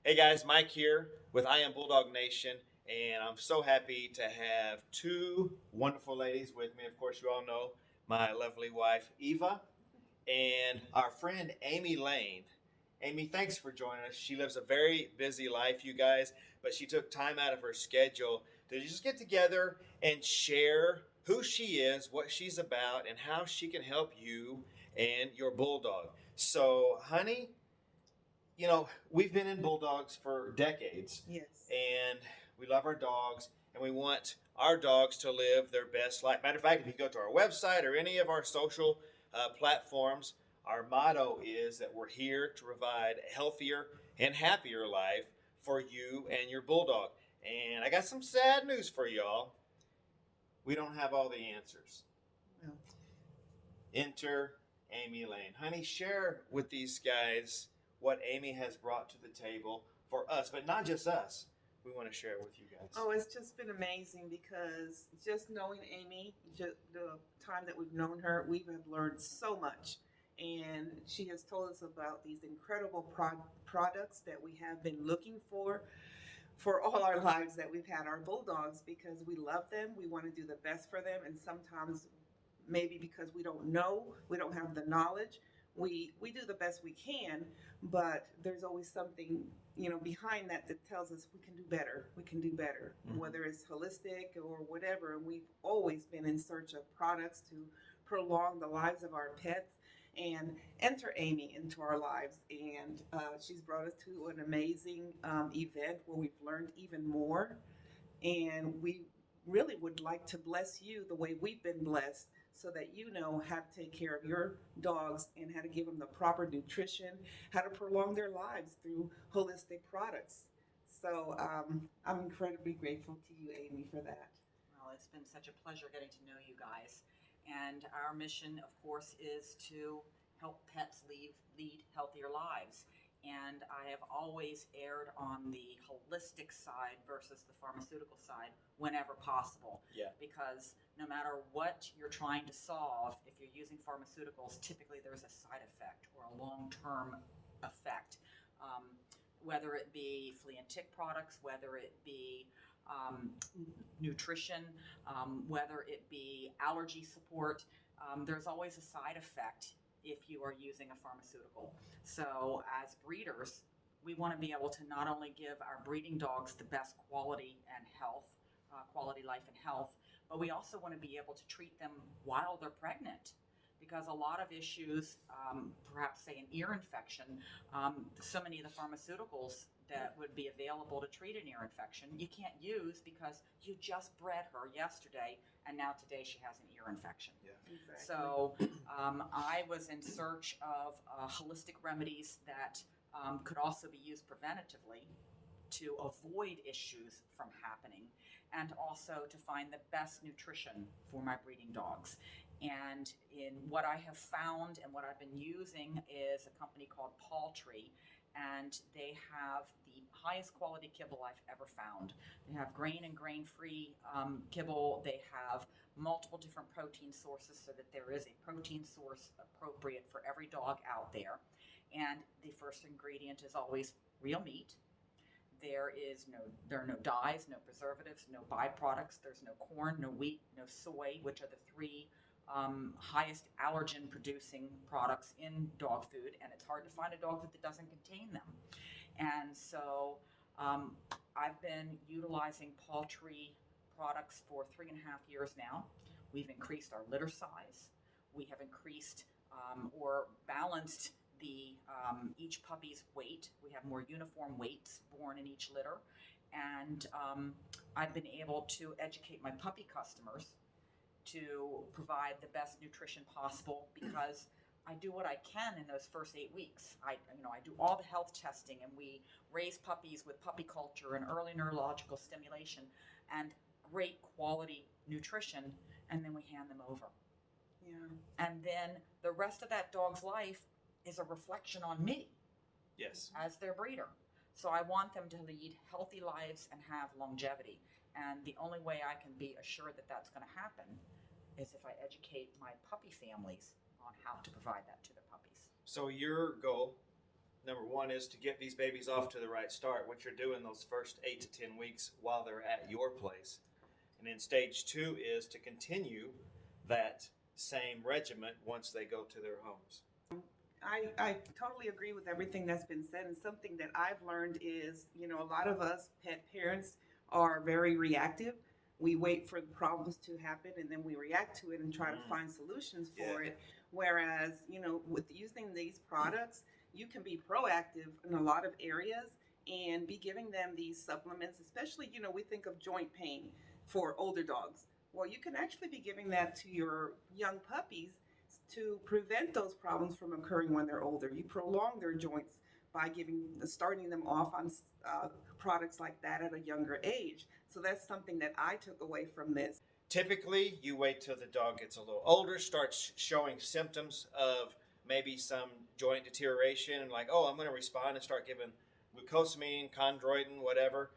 Hey guys, Mike here with I Am Bulldog Nation, and I'm so happy to have two wonderful ladies with me. Of course, you all know my lovely wife, Eva, and our friend, Amy Lane. Amy, thanks for joining us. She lives a very busy life, you guys, but she took time out of her schedule to just get together and share who she is, what she's about, and how she can help you and your bulldog. So, honey, we've been in bulldogs for decades, Yes. and we love our dogs, and we want our dogs to live their best life. Matter of fact, if you go to our website or any of our social platforms, our motto is that we're here to provide a healthier and happier life for you and your bulldog. And I got some sad news for y'all. We don't have all the answers. Well, Enter Amy Lane. Honey, share with these guys what Amy has brought to the table for us, but not just us. We want to share it with you guys. oh, it's just been amazing because just knowing Amy, just the time that we've known her, we have learned so much. And she has told us about these incredible products that we have been looking for all our lives that we've had our bulldogs because we love them. We want to do the best for them. And sometimes maybe because we don't know, we don't have the knowledge. We do the best we can, but there's always something behind that that tells us we can do better. We can do better, whether it's holistic or whatever. And we've always been in search of products to prolong the lives of our pets and enter Amy into our lives. And she's brought us to an amazing event where we've learned even more. And we really would like to bless you the way we've been blessed so that you know how to take care of your dogs and how to give them the proper nutrition, how to prolong their lives through holistic products. So I'm incredibly grateful to you, Amy, for that. Well, it's been such a pleasure getting to know you guys. And our mission, of course, is to help pets lead healthier lives. And I have always erred on the holistic side versus the pharmaceutical side whenever possible. Yeah. Because no matter what you're trying to solve, if you're using pharmaceuticals, typically there's a side effect or a long term effect. Um, whether it be flea and tick products, whether it be um, nutrition, whether it be allergy support, there's always a side effect if you are using a pharmaceutical. So, as breeders, we want to be able to not only give our breeding dogs the best quality and health, quality life and health, but we also want to be able to treat them while they're pregnant. Because a lot of issues, perhaps say an ear infection, so many of the pharmaceuticals that would be available to treat an ear infection, you can't use because you just bred her yesterday and now today she has an ear infection. Yeah. Exactly. So I was in search of holistic remedies that could also be used preventatively to avoid issues from happening and also to find the best nutrition for my breeding dogs. And in what I have found and what I've been using is a company called Paltry, and they have the highest quality kibble I've ever found. They have grain and grain-free kibble. They have multiple different protein sources so that there is a protein source appropriate for every dog out there. And the first ingredient is always real meat. There are no dyes, no preservatives, no byproducts. There's no corn, no wheat, no soy, which are the three highest allergen producing products in dog food, and it's hard to find a dog food that doesn't contain them. And so I've been utilizing poultry products for 3.5 years now. We've increased our litter size. We have increased or balanced the each puppy's weight. We have more uniform weights born in each litter, and I've been able to educate my puppy customers to provide the best nutrition possible because I do what I can in those first 8 weeks. I do all the health testing, and we raise puppies with puppy culture and early neurological stimulation and great quality nutrition, and then we hand them over. Yeah. And then the rest of that dog's life is a reflection on me. Yes. As their breeder. So I want them to lead healthy lives and have longevity. And the only way I can be assured that that's going to happen is if I educate my puppy families on how to provide that to their puppies. So your goal number one is to get these babies off to the right start, what you're doing those first 8 to 10 weeks while they're at your place. And then stage two is to continue that same regiment once they go to their homes. I totally agree with everything that's been said. And something that I've learned is, a lot of us pet parents are very reactive. We wait for the problems to happen and then we react to it and try to find solutions for it. Whereas, with using these products, you can be proactive in a lot of areas and be giving them these supplements, especially, we think of joint pain for older dogs. Well, you can actually be giving that to your young puppies to prevent those problems from occurring when they're older. You prolong their joints by starting them off on products like that at a younger age. So that's something that I took away from this. Typically, you wait till the dog gets a little older, starts showing symptoms of maybe some joint deterioration, and like, oh, I'm going to respond and start giving glucosamine, chondroitin, whatever.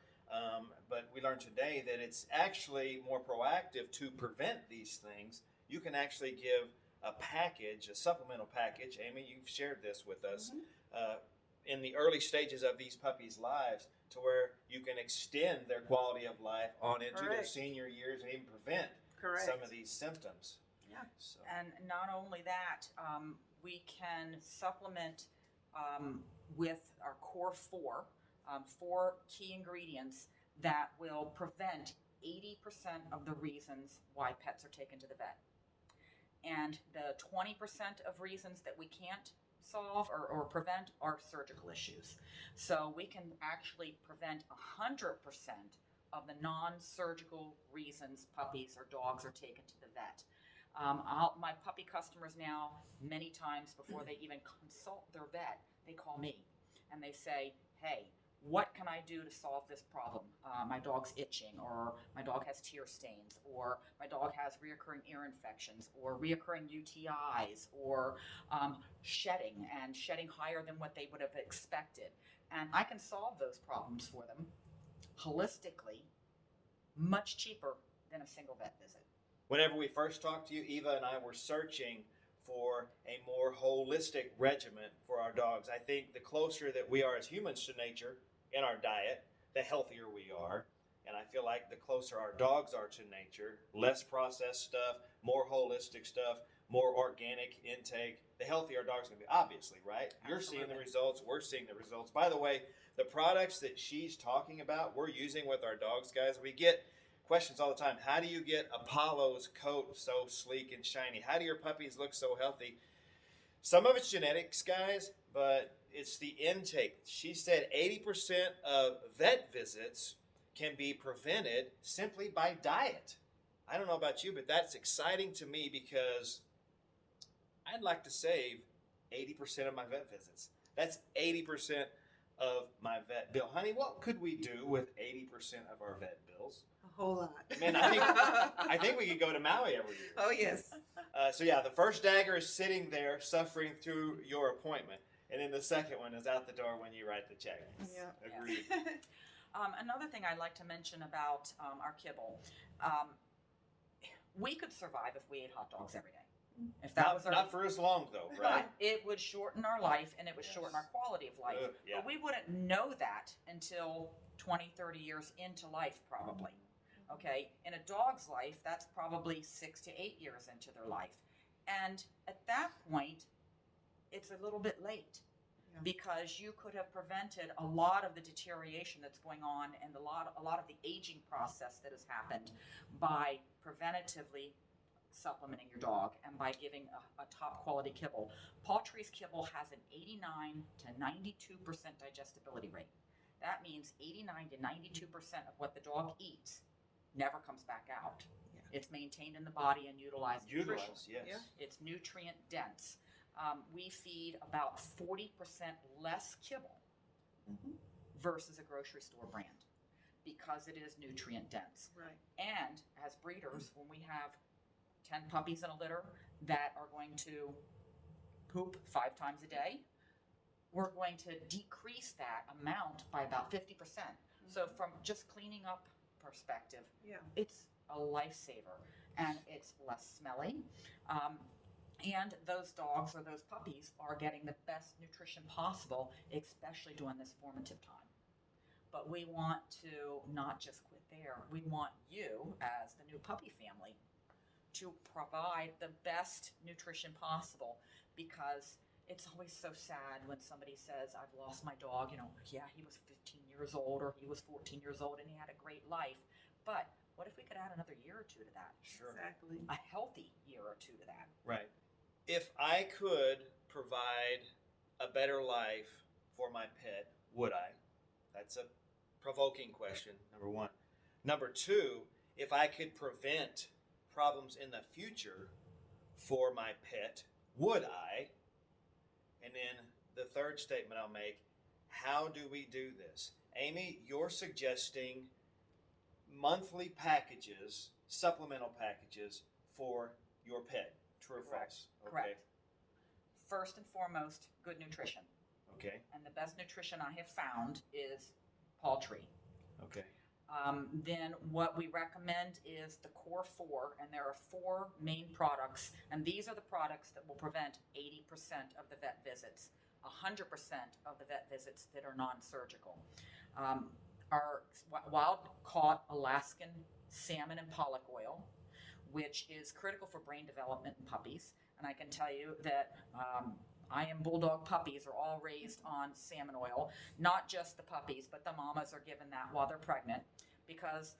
But we learned today that it's actually more proactive to prevent these things. You can actually give a package, a supplemental package. Amy, you've shared this with us, in the early stages of these puppies' lives, to where you can extend their quality of life on into their senior years and even prevent some of these symptoms. Yeah. So. And not only that, we can supplement with our core four key ingredients that will prevent 80% of the reasons why pets are taken to the vet. And the 20% of reasons that we can't solve or prevent are surgical issues. So we can actually prevent 100% of the non-surgical reasons puppies or dogs are taken to the vet. My puppy customers now, many times before they even consult their vet, they call me and they say, hey, what can I do to solve this problem? My dog's itching, or my dog has tear stains, or my dog has reoccurring ear infections, or reoccurring UTIs, or shedding higher than what they would have expected. And I can solve those problems for them holistically, much cheaper than a single vet visit. Whenever we first talked to you, Eva and I were searching for a more holistic regimen for our dogs. I think the closer that we are as humans to nature in our diet, the healthier we are. And I feel like the closer our dogs are to nature, less processed stuff, more holistic stuff, more organic intake, the healthier our dog's going to be, obviously, right? You're seeing the results. We're seeing the results. By the way, the products that she's talking about, we're using with our dogs, guys. We get questions all the time. How do you get Apollo's coat so sleek and shiny? How do your puppies look so healthy? Some of it's genetics, guys, but it's the intake. She said 80% of vet visits can be prevented simply by diet. I don't know about you, but that's exciting to me because I'd like to save 80% of my vet visits. That's 80% of my vet bill. Honey, what could we do with 80% of our vet bills? A whole lot. Man, I think we could go to Maui every year. Oh, yes. So yeah, the first dagger is sitting there suffering through your appointment. And then the second one is out the door when you write the check. Yeah. Agreed. Another thing I'd like to mention about our kibble, we could survive if we ate hot dogs every day. If that was not for as long though, right? It would shorten our life and it would shorten our quality of life. Yeah. But we wouldn't know that until 20, 30 years into life probably. Okay, in a dog's life, that's probably 6 to 8 years into their life. And at that point, it's a little bit late because you could have prevented a lot of the deterioration that's going on and a lot of the aging process that has happened by preventatively supplementing your dog and by giving a top quality kibble. Paltry's kibble has an 89 to 92% digestibility rate. That means 89 to 92% of what the dog eats never comes back out. It's maintained in the body and utilized. Yes. Yeah. It's nutrient dense. We feed about 40% less kibble versus a grocery store brand because it is nutrient dense. Right. And as breeders, when we have 10 puppies in a litter that are going to poop 5 times a day, we're going to decrease that amount by about 50%. So from just cleaning up perspective, it's a lifesaver, and it's less smelly. And those dogs or those puppies are getting the best nutrition possible, especially during this formative time. But we want to not just quit there. We want you, as the new puppy family, to provide the best nutrition possible, because it's always so sad when somebody says, I've lost my dog. You know, yeah, he was 15 years old or he was 14 years old and he had a great life. But what if we could add another year or two to that? Sure. Exactly. A healthy year or two to that. Right. If I could provide a better life for my pet, would I? That's a provoking question, number one. Number two, if I could prevent problems in the future for my pet, would I? And then the third statement I'll make, how do we do this? Amy, you're suggesting monthly packages, supplemental packages for your pet. True or false? Okay. Correct. First and foremost, good nutrition. Okay. And the best nutrition I have found is poultry. Okay. Then what we recommend is the Core 4, and there are 4 main products, and these are the products that will prevent 80% of the vet visits, 100% of the vet visits that are non-surgical. Our wild-caught Alaskan salmon and pollock oil, which is critical for brain development in puppies, and I can tell you that I am Bulldog puppies are all raised on salmon oil. Not just the puppies, but the mamas are given that while they're pregnant, because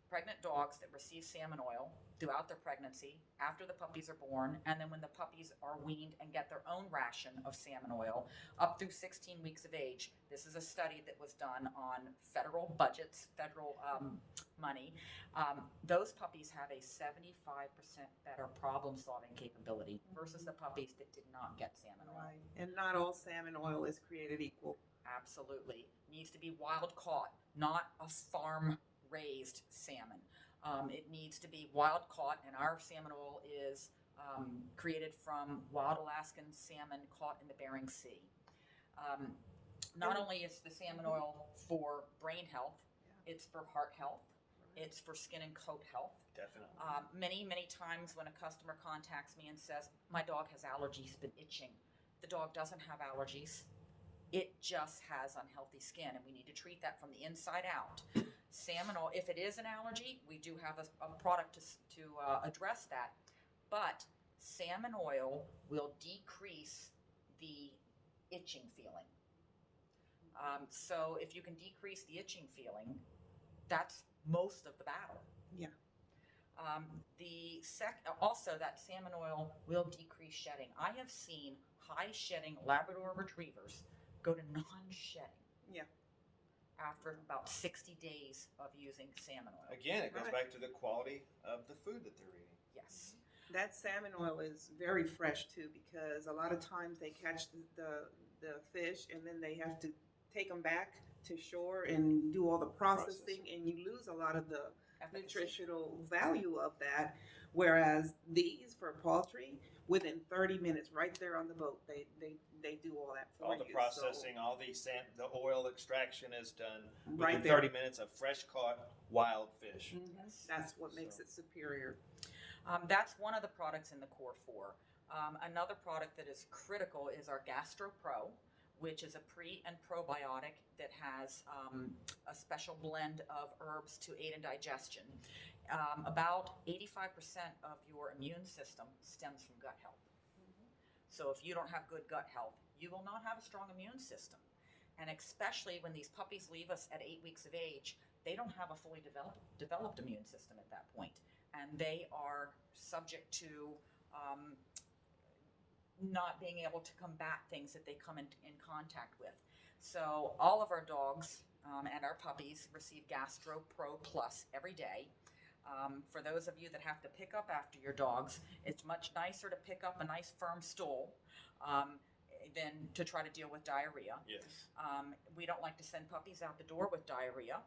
pregnant dogs that receive salmon oil throughout their pregnancy, after the puppies are born, and then when the puppies are weaned and get their own ration of salmon oil up through 16 weeks of age. This is a study that was done on federal budgets, federal money. Those puppies have a 75% better problem-solving capability versus the puppies that did not get salmon oil. Right. And not all salmon oil is created equal. Absolutely. Needs to be wild caught, not a farm raised salmon. It needs to be wild caught, and our salmon oil is created from wild Alaskan salmon caught in the Bering Sea. Not only is the salmon oil for brain health, it's for heart health, it's for skin and coat health. Definitely. Many times when a customer contacts me and says, my dog has allergies, been itching. The dog doesn't have allergies. It just has unhealthy skin, and we need to treat that from the inside out. Salmon oil, if it is an allergy, we do have a product to address that. But salmon oil will decrease the itching feeling. So if you can decrease the itching feeling, that's most of the battle. Yeah. Also, that salmon oil will decrease shedding. I have seen high shedding Labrador retrievers go to non-shedding. Yeah. After about 60 days of using salmon oil. Again, it goes Right. back to the quality of the food that they're eating. Yes. That salmon oil is very fresh too, because a lot of times they catch the fish and then they have to take them back to shore and do all the processing, and you lose a lot of the Efficacy. nutritional value of that. Whereas these for poultry, within 30 minutes, right there on the boat, they do all that for All you. the processing, all the the oil extraction is done within Right there. 30 minutes of fresh caught wild fish. That's what makes it superior. That's one of the products in the Core 4. Another product that is critical is our Gastro Pro, which is a pre and probiotic that has a special blend of herbs to aid in digestion. About 85% of your immune system stems from gut health. So if you don't have good gut health, you will not have a strong immune system. And especially when these puppies leave us at 8 weeks of age, they don't have a fully developed immune system at that point. And they are subject to not being able to combat things that they come in contact with. So all of our dogs and our puppies receive Gastro Pro Plus every day. For those of you that have to pick up after your dogs, it's much nicer to pick up a nice firm stool than to try to deal with diarrhea. Yes. We don't like to send puppies out the door with diarrhea.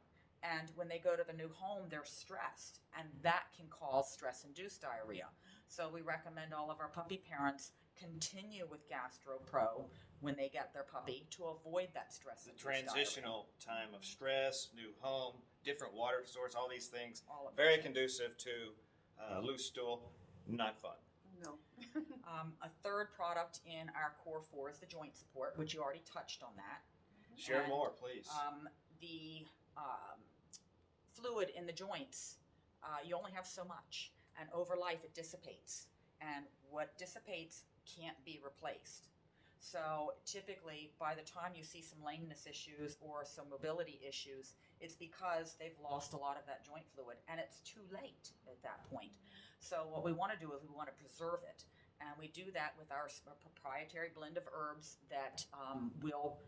And when they go to the new home, they're stressed, and that can cause stress-induced diarrhea. So we recommend all of our puppy parents continue with Gastro Pro when they get their puppy to avoid that stress-induced The transitional time of stress, new home, different water source, all these things, diarrhea. All of very those. conducive to loose stool, not fun. No. A third product in our core four is the joint support, which you already touched on that. Share And, more, please. The fluid in the joints, you only have so much, and over life it dissipates. And what dissipates can't be replaced. So typically, by the time you see some lameness issues or some mobility issues, it's because they've lost a lot of that joint fluid, and it's too late at that point. So what we want to do is we want to preserve it, and we do that with our proprietary blend of herbs that will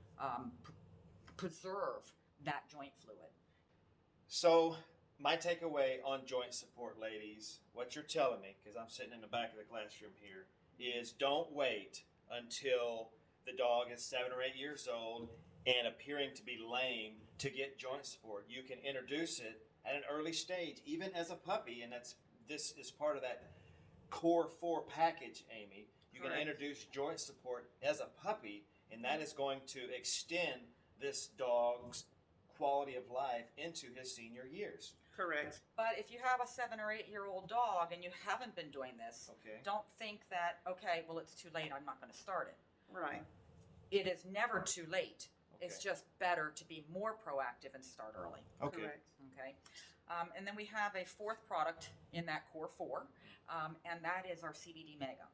preserve that joint fluid. So, my takeaway on joint support, ladies, what you're telling me, because I'm sitting in the back of the classroom here, is don't wait until the dog is 7 or 8 years old and appearing to be lame to get joint support. You can introduce it at an early stage, even as a puppy, and this is part of that core 4 package, Amy. You can introduce joint support as a puppy, and that is going to extend this dog's quality of life into his senior years. Correct. But if you have a 7 or 8 year old dog and you haven't been doing this, don't think that, okay, well, it's too late, I'm not going to start it. Right. It is never too late. It's just better to be more proactive and start early. Okay. Correct. Okay. And then we have a fourth product in that core 4, and that is our CBD Mega.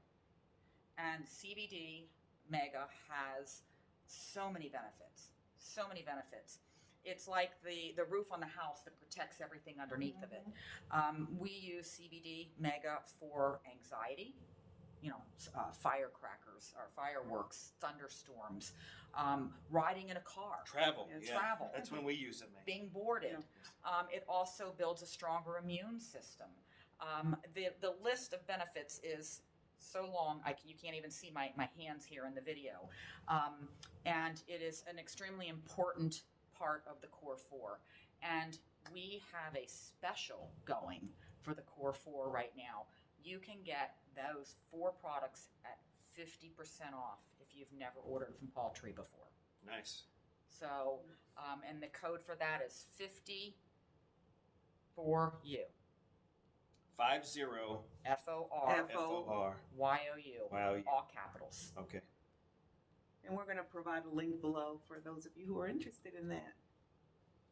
And CBD Mega has so many benefits. So many benefits. It's like the roof on the house that protects everything underneath of it. We use CBD Mega for anxiety, firecrackers or fireworks, thunderstorms, riding in a car. Travel. Travel. That's when we use it, man. Being boarded. It also builds a stronger immune system. The list of benefits is so long, you can't even see my hands here in the video. And it is an extremely important part of the core 4. And we have a special going for the core 4 right now. You can get those 4 products at 50% off if you've never ordered from Paltry before. Nice. So, and the code for that is 50 for you. 50 FOR YOU. Wow. All capitals. Okay. And we're going to provide a link below for those of you who are interested in that.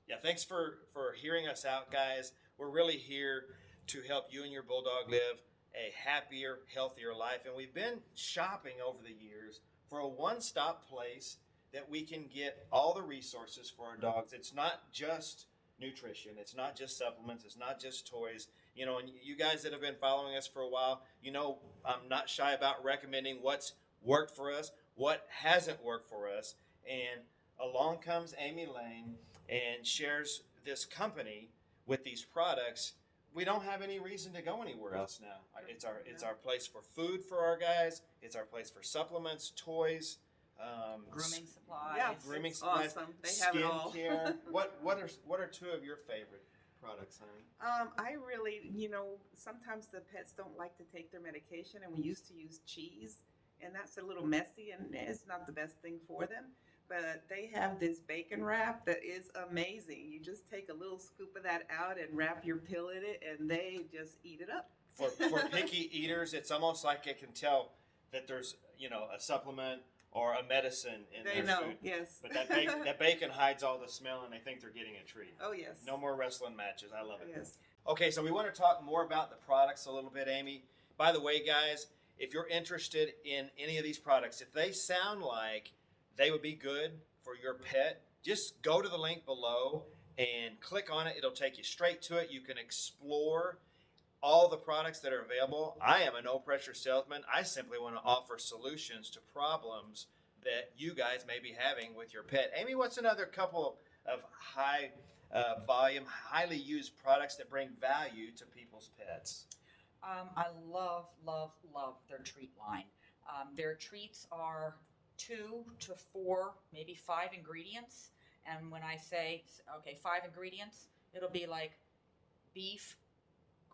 Yeah, thanks for hearing us out, guys. We're really here to help you and your Bulldog live a happier, healthier life. And we've been shopping over the years for a one-stop place that we can get all the resources for our dogs. It's not just nutrition. It's not just supplements. It's not just toys. And you guys that have been following us for a while, I'm not shy about recommending what's worked for us, what hasn't worked for us. And along comes Amy Lane and shares this company with these products. We don't have any reason to go anywhere else now. It's our place for food for our guys. It's our place for supplements, toys, grooming supplies. Yeah, grooming it's supplies, awesome. They have it all. skincare. What are 2 of your favorite products, honey? I really, sometimes the pets don't like to take their medication, and we used to use cheese, and that's a little messy, and it's not the best thing for them. But they have this bacon wrap that is amazing. You just take a little scoop of that out and wrap your pill in it, and they just eat it up. For picky eaters, it's almost like they can tell that there's a supplement or a medicine in They their know, food. yes. But that bacon hides all the smell, and they think they're getting a treat. Oh, yes. No more wrestling matches. I love it. Yes. Okay, so we want to talk more about the products a little bit, Amy. By the way, guys, if you're interested in any of these products, if they sound like they would be good for your pet, just go to the link below and click on it. It'll take you straight to it. You can explore all the products that are available. I am a no-pressure salesman. I simply want to offer solutions to problems that you guys may be having with your pet. Amy, what's another couple of high volume, highly used products that bring value to people's pets? I love their treat line. Their treats are 2 to 4, maybe 5 ingredients. And when I say, 5 ingredients, it'll be like beef,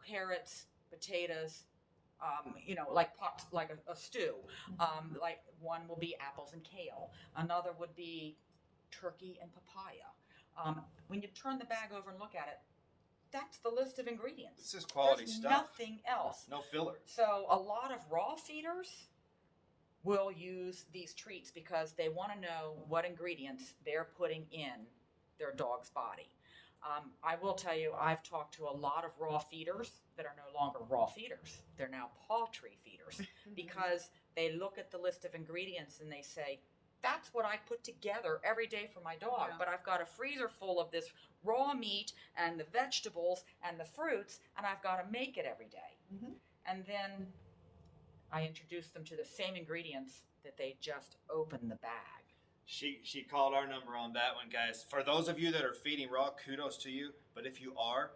carrots, potatoes, like a stew. Like one will be apples and kale. Another would be turkey and papaya. When you turn the bag over and look at it, that's the list of ingredients. This is quality There's stuff. Nothing else. No filler. So a lot of raw feeders will use these treats because they want to know what ingredients they're putting in their dog's body. I will tell you, I've talked to a lot of raw feeders that are no longer raw feeders. They're now poultry feeders because they look at the list of ingredients and they say, that's what I put together every day for my dog. Yeah. But I've got a freezer full of this raw meat and the vegetables and the fruits, and I've got to make it every day. Mhm. And then I introduce them to the same ingredients that they just opened the bag. She called our number on that one, guys. For those of you that are feeding raw, kudos to you. But if you are,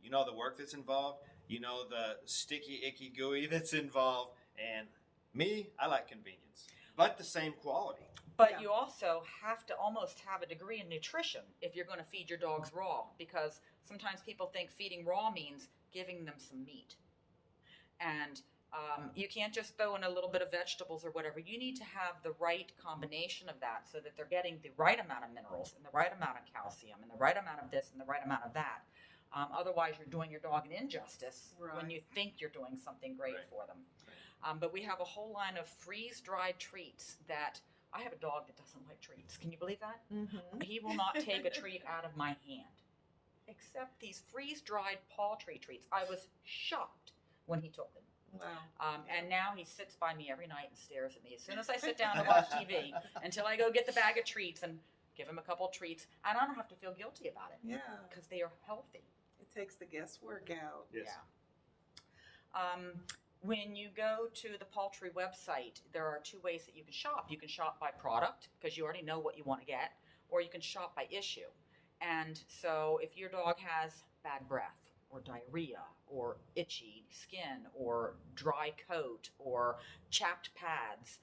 you know the work that's involved. You know the sticky, icky, gooey that's involved. And me, I like convenience, but the same quality. But Yeah. you also have to almost have a degree in nutrition if you're going to feed your dogs raw, because sometimes people think feeding raw means giving them some meat. And you can't just throw in a little bit of vegetables or whatever. You need to have the right combination of that so that they're getting the right amount of minerals and the right amount of calcium and the right amount of this and the right amount of that. Otherwise, you're doing your dog an injustice when Right. you think you're doing something great Right. for them. But we have a whole line of freeze-dried treats that I have a dog that doesn't like treats. Can you believe that? Mhm. He will not take a treat out of my hand, except these freeze-dried poultry treats. I was shocked when he took them. Wow. And now he sits by me every night and stares at me as soon as I sit down to watch TV until I go get the bag of treats and give him a couple of treats. And I don't have to feel guilty about it Yeah. because they are healthy. It takes the guesswork out. Yes. Yeah. When you go to the poultry website, there are two ways that you can shop. You can shop by product because you already know what you want to get, or you can shop by issue. And so if your dog has bad breath or diarrhea or itchy skin or dry coat or chapped pads,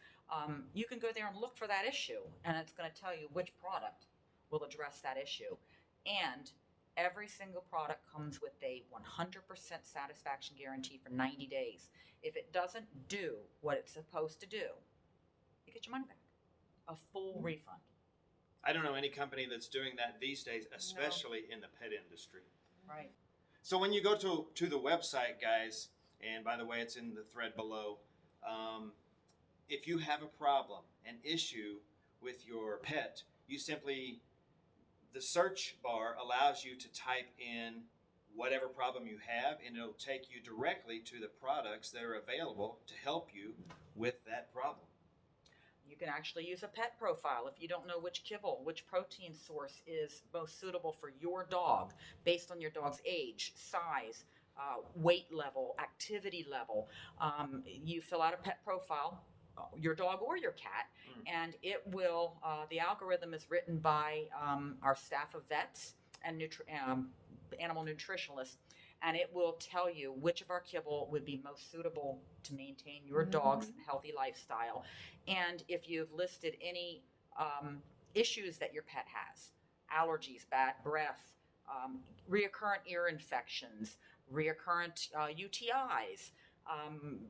you can go there and look for that issue, and it's going to tell you which product will address that issue. And every single product comes with a 100% satisfaction guarantee for 90 days. If it doesn't do what it's supposed to do, you get your money back. A full refund. I don't know any company that's doing that these days, especially in the pet industry. Right. So when you go to the website, guys, and by the way, it's in the thread below, if you have a problem, an issue with your pet, you simply, the search bar allows you to type in whatever problem you have, and it'll take you directly to the products that are available to help you with that problem. You can actually use a pet profile if you don't know which kibble, which protein source is most suitable for your dog based on your dog's age, size, weight level, activity level. You fill out a pet profile, your dog or your cat, and it will, the algorithm is written by our staff of vets and animal nutritionalists, and it will tell you which of our kibble would be most suitable to maintain your dog's healthy lifestyle. And if you've listed any issues that your pet has, allergies, bad breath, reoccurrent ear infections, reoccurrent UTIs,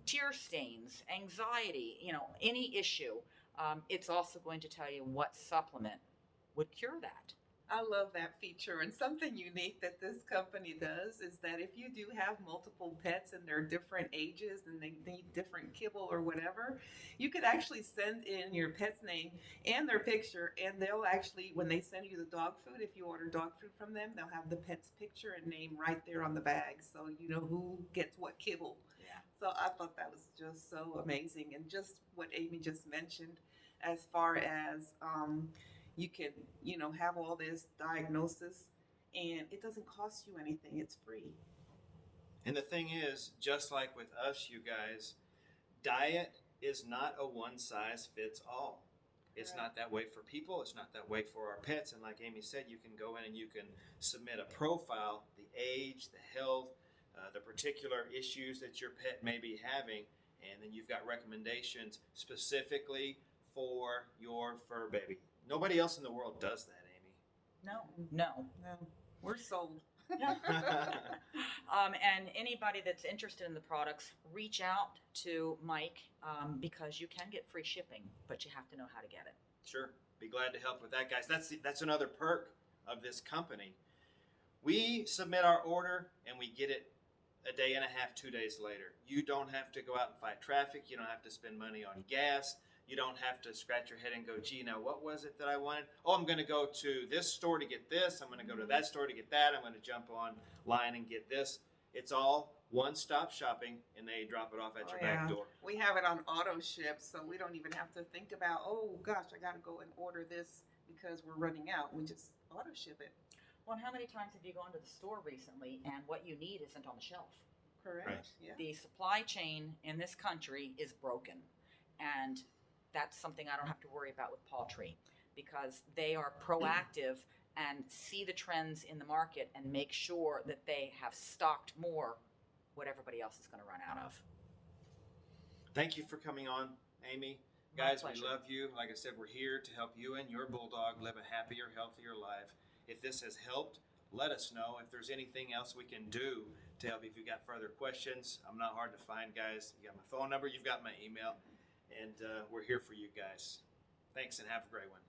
tear stains, anxiety, any issue, it's also going to tell you what supplement would cure that. I love that feature. And something unique that this company does is that if you do have multiple pets and they're different ages and they need different kibble or whatever, you could actually send in your pet's name and their picture, and they'll actually, when they send you the dog food, if you order dog food from them, they'll have the pet's picture and name right there on the bag, so you know who gets what kibble. Yeah. So I thought that was just so amazing. And just what Amy just mentioned, as far as you can, have all this diagnosis and it doesn't cost you anything. It's free. And the thing is, just like with us, you guys, diet is not a one size fits all. It's Correct. not that way for people. It's not that way for our pets. And like Amy said, you can go in and you can submit a profile, the age, the health, the particular issues that your pet may be having. And then you've got recommendations specifically for your fur baby. Nobody else in the world does that, Amy. No. We're sold. And anybody that's interested in the products, reach out to Mike because you can get free shipping, but you have to know how to get it. Sure. Be glad to help with that, guys. That's another perk of this company. We submit our order and we get it a day and a half, 2 days later. You don't have to go out and fight traffic. You don't have to spend money on gas. You don't have to scratch your head and go, gee, now what was it that I wanted? Oh, I'm going to go to this store to get this. I'm going to go to that store to get that. I'm going to jump online and get this. It's all one-stop shopping, and they drop it off at your back door. We have it on auto ship, so we don't even have to think about, oh gosh, I got to go and order this because we're running out. We just auto ship it. Well, and how many times have you gone to the store recently and what you need isn't on the shelf? Correct. Right. Yeah. The supply chain in this country is broken. And that's something I don't have to worry about with poultry because they are proactive and see the trends in the market and make sure that they have stocked more what everybody else is going to run out of. Thank you for coming on, Amy. My Guys, we pleasure. love you. Like I said, we're here to help you and your bulldog live a happier, healthier life. If this has helped, let us know. If there's anything else we can do to help you, if you've got further questions, I'm not hard to find, guys. You got my phone number, you've got my email, and we're here for you guys. Thanks, and have a great one.